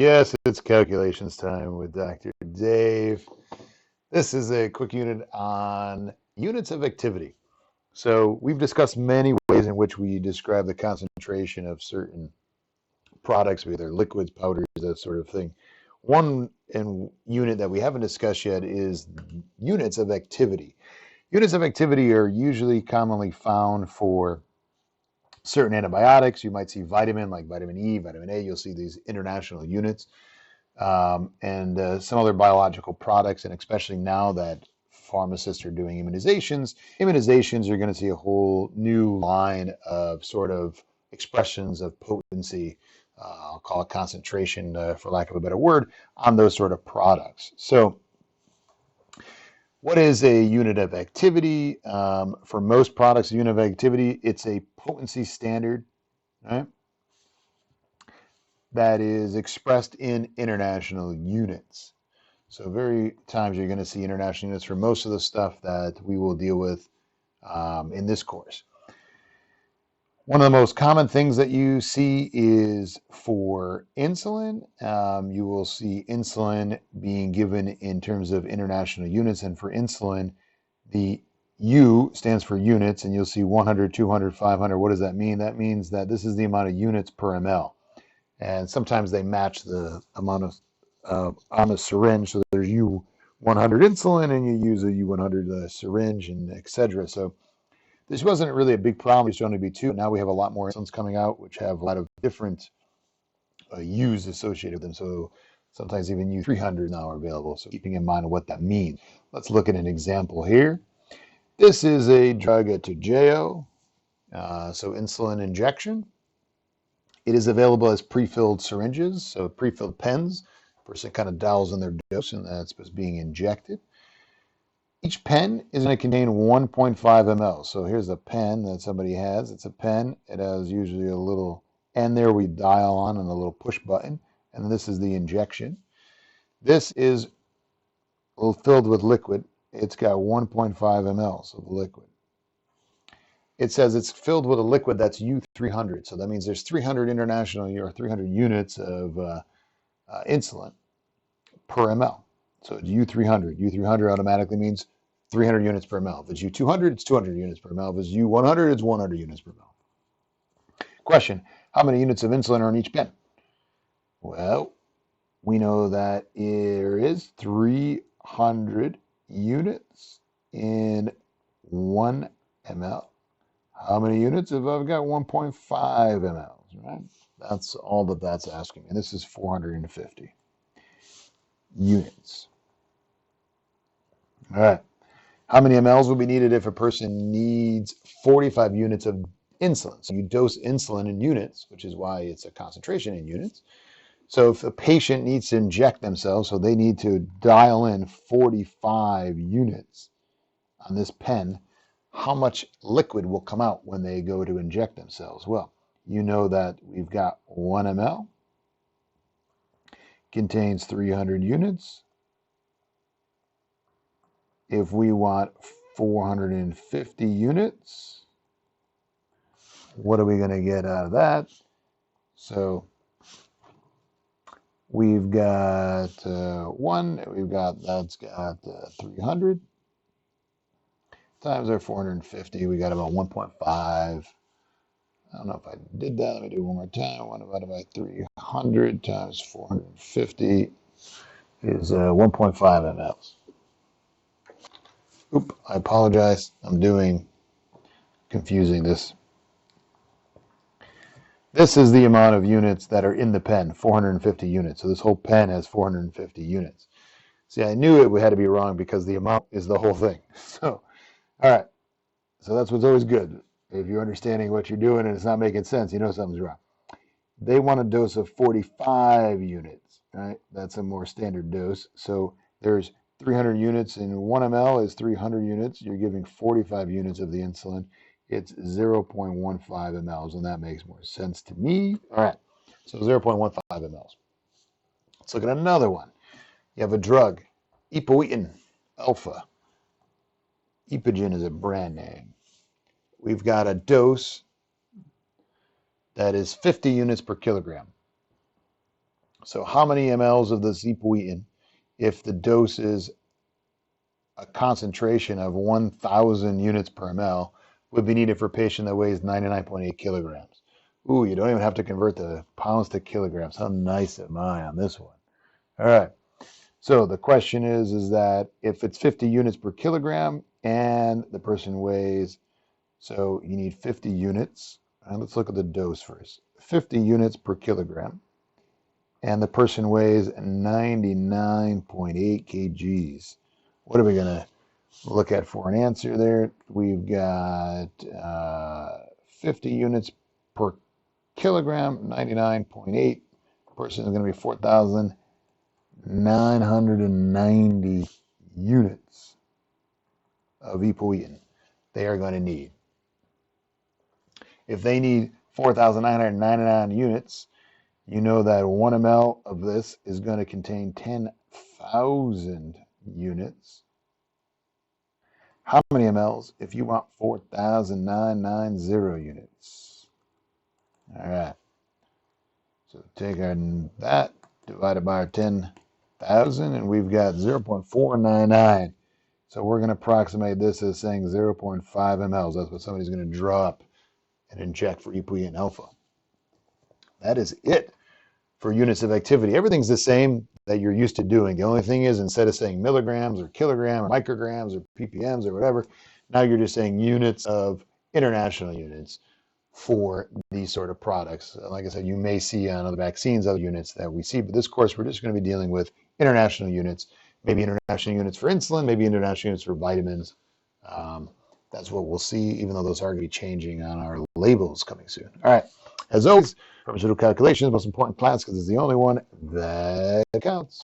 Yes, it's calculations time with Dr. Dave. This is a quick unit on units of activity. So we've discussed many ways in which we describe the concentration of certain products, whether liquids, powders, that sort of thing. One unit that we haven't discussed yet is units of activity. Units of activity are usually commonly found for certain antibiotics. You might see vitamin, like vitamin E, vitamin A. You'll see these international units. And some other biological products, and especially now that pharmacists are doing immunizations, you're going to see a whole new line of sort of expressions of potency, I'll call it concentration, for lack of a better word, on those sort of products. So what is a unit of activity? For most products, a unit of activity, it's a potency standard, right? That is expressed in international units. So very times you're going to see international units for most of the stuff that we will deal with in this course. One of the most common things that you see is for insulin. You will see insulin being given in terms of international units. And for insulin, the U stands for units, and you'll see 100, 200, 500. What does that mean? That means that this is the amount of units per ml. And sometimes they match the amount of on a syringe. So there's U100 insulin, and you use a U100 syringe, and etc. So this wasn't really a big problem. It used to only be two. Now we have a lot more insulins coming out, which have a lot of different U's associated with them. So sometimes even U300 now are available. So keeping in mind what that means. Let's look at an example here. This is a drug, Toujeo, so insulin injection. It is available as pre-filled syringes, so pre-filled pens. Person kind of dials in their dose, and that's what's being injected. Each pen is going to contain 1.5 ml. So here's a pen that somebody has. It's a pen. It has usually a little end there we dial on and a little push button. And this is the injection. This is filled with liquid. It's got 1.5 ml of liquid. It says it's filled with a liquid that's U300. So that means there's 300 international or 300 units of insulin per ml. So it's U300. U300 automatically means 300 units per ml. If it's U200, it's 200 units per ml. If it's U100, it's 100 units per ml. Question, how many units of insulin are in each pen? Well, we know that there is 300 units in 1 ml. How many units if I've got 1.5 ml, right? That's all that's asking. And this is 450 units. All right. How many mLs will be needed if a person needs 45 units of insulin? So you dose insulin in units, which is why it's a concentration in units. So if a patient needs to inject themselves, so they need to dial in 45 units on this pen, how much liquid will come out when they go to inject themselves? Well, you know that we've got 1 ml, contains 300 units. If we want 450 units, what are we going to get out of that? So we've got that's got 300 times our 450. We got about 1.5. I don't know if I did that. Let me do it one more time. 1 divided by 300 times 450 is 1.5 mLs. Oop, I apologize. I'm confusing this. This is the amount of units that are in the pen, 450 units. So this whole pen has 450 units. See, I knew it had to be wrong because the amount is the whole thing. So, all right. So that's what's always good. If you're understanding what you're doing and it's not making sense, you know something's wrong. They want a dose of 45 units, right? That's a more standard dose. So there's 300 units in 1 ml is 300 units. You're giving 45 units of the insulin. It's 0.15 mLs, and that makes more sense to me. All right, so 0.15 mLs. Let's look at another one. You have a drug, Epoetin alpha. Epogen is a brand name. We've got a dose that is 50 units per kilogram. So how many mLs of this epoetin, if the dose is a concentration of 1,000 units per ml, would be needed for a patient that weighs 99.8 kilograms? Ooh, you don't even have to convert the pounds to kilograms. How nice am I on this one? All right. So the question is that if it's 50 units per kilogram and the person weighs, so you need 50 units. Let's look at the dose first. 50 units per kilogram, and the person weighs 99.8 kgs. What are we going to look at for an answer there? We've got 50 units per kilogram, 99.8. Person is going to be 4,990 units of epoetin they are going to need. If they need 4,999 units, you know that 1 ml of this is going to contain 10,000 units. How many mLs if you want 4,990 units? All right. So take that divided by our 10,000, and we've got 0.499. So we're going to approximate this as saying 0.5 mLs. That's what somebody's going to draw up and inject for epoetin alpha. That is it for units of activity. Everything's the same that you're used to doing. The only thing is, instead of saying milligrams or kilograms or micrograms or ppms or whatever, now you're just saying units of international units for these sort of products. Like I said, you may see on other vaccines other units that we see, but this course we're just going to be dealing with international units, maybe international units for insulin, maybe international units for vitamins. That's what we'll see, even though those are going to be changing on our labels coming soon. All right. As always, pharmaceutical calculations, most important class because it's the only one that counts.